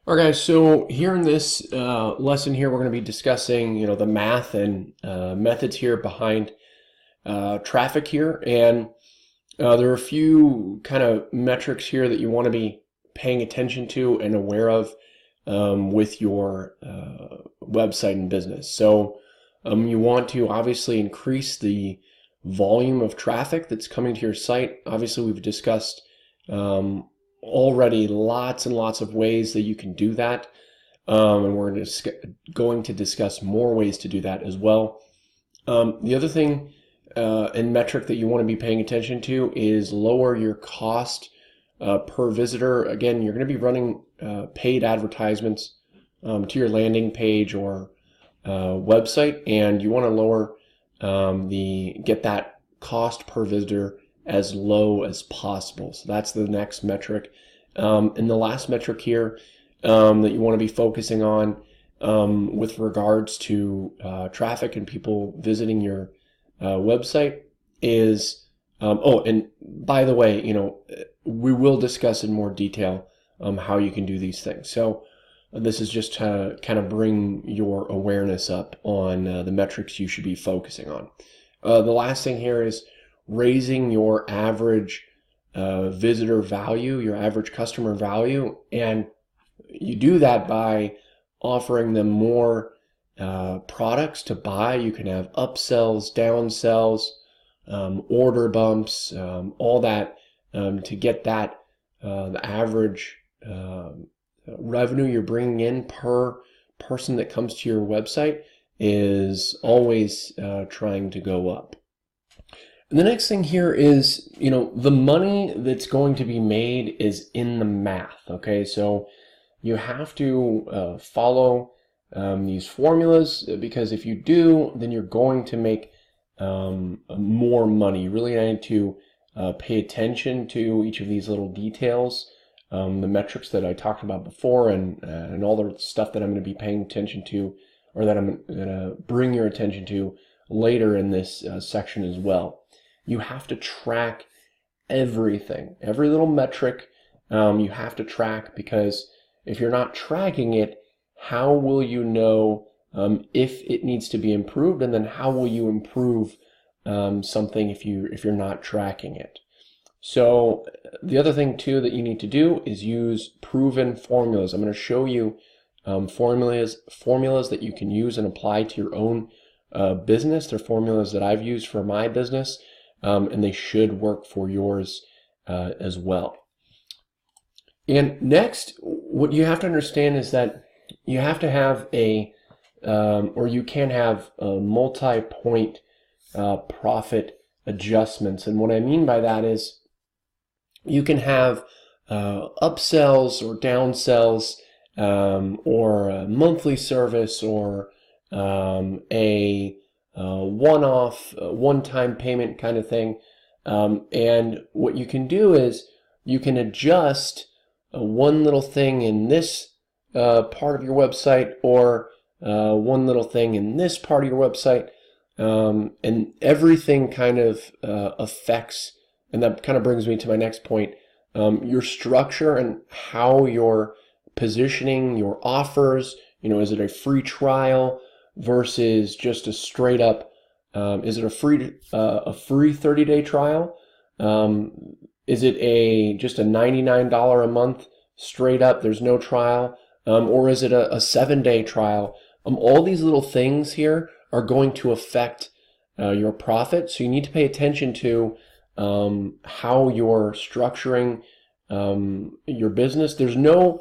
All right, guys. So here in this lesson here, we're going to be discussing, the math and methods here behind traffic here, and there are a few kind of metrics here that you want to be paying attention to and aware of with your website and business. So you want to obviously increase the volume of traffic that's coming to your site. Obviously, we've discussed already lots and lots of ways that you can do that. And we're going to discuss more ways to do that as well. The other thing and metric that you want to be paying attention to is lower your cost per visitor. Again, you're going to be running paid advertisements to your landing page or website, and you want to lower get that cost per visitor as low as possible. So that's the next metric. And the last metric here that you want to be focusing on with regards to traffic and people visiting your website is, oh, and by the way, we will discuss in more detail how you can do these things. So this is just to kind of bring your awareness up on the metrics you should be focusing on. The last thing here is raising your average visitor value, your average customer value, and you do that by offering them more products to buy. You can have upsells, downsells, order bumps, all that to get that the average revenue you're bringing in per person that comes to your website is always trying to go up. And the next thing here is, the money that's going to be made is in the math, okay? So you have to follow these formulas, because if you do, then you're going to make more money. You really need to pay attention to each of these little details, the metrics that I talked about before, and all the stuff that I'm going to be paying attention to, or that I'm going to bring your attention to later in this section as well. You have to track everything, every little metric you have to track, because if you're not tracking it, how will you know if it needs to be improved, and then how will you improve something if you're not tracking it? So the other thing too that you need to do is use proven formulas. I'm going to show you formulas that you can use and apply to your own business. They're formulas that I've used for my business, and they should work for yours as well. And next, what you have to understand is that you have to have or you can have multi-point profit adjustments. And what I mean by that is you can have upsells or downsells, or a monthly service, or a one-off, one-time payment kind of thing. And what you can do is you can adjust one little thing in this part of your website, or one little thing in this part of your website, and everything kind of affects, and that kind of brings me to my next point, your structure and how you're positioning your offers. Is it a free trial versus just a straight up, is it a free 30-day trial? Is it just a $99 a month straight up, there's no trial? Or is it a 7-day trial? All these little things here are going to affect your profit. So you need to pay attention to how you're structuring your business. There's no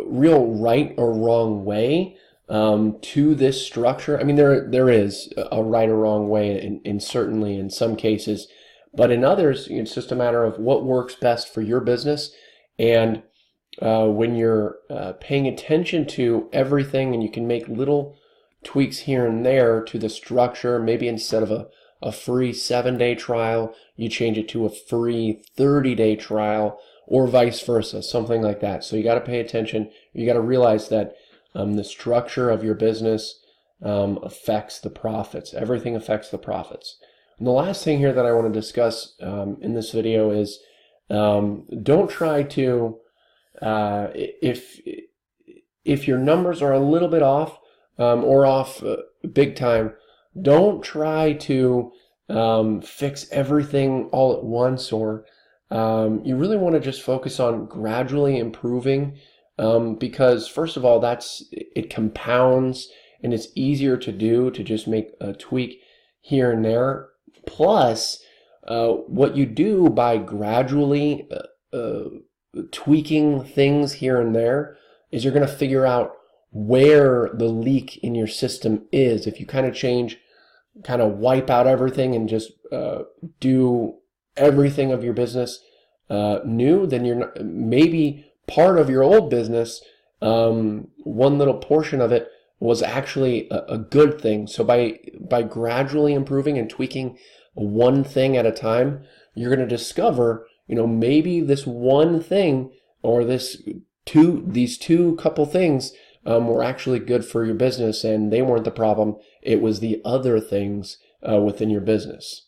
real right or wrong way to this structure. I mean, there is a right or wrong way in certainly in some cases, but in others, it's just a matter of what works best for your business. And when you're paying attention to everything, and you can make little tweaks here and there to the structure, maybe instead of a free 7-day trial, you change it to a free 30-day trial, or vice versa, something like that. So you got to pay attention. You got to realize that the structure of your business affects the profits. Everything affects the profits. And the last thing here that I want to discuss in this video is don't try to, if if your numbers are a little bit off or off big time, don't try to fix everything all at once, or you really want to just focus on gradually improving, because first of all, it compounds and it's easier to do to just make a tweak here and there. Plus, what you do by gradually tweaking things here and there is you're going to figure out where the leak in your system is. If you kind of wipe out everything and just do everything of your business new, then you're not, maybe part of your old business, one little portion of it was actually a good thing. So by gradually improving and tweaking one thing at a time, you're going to discover, maybe this one thing or these two couple things were actually good for your business, and they weren't the problem. It was the other things within your business.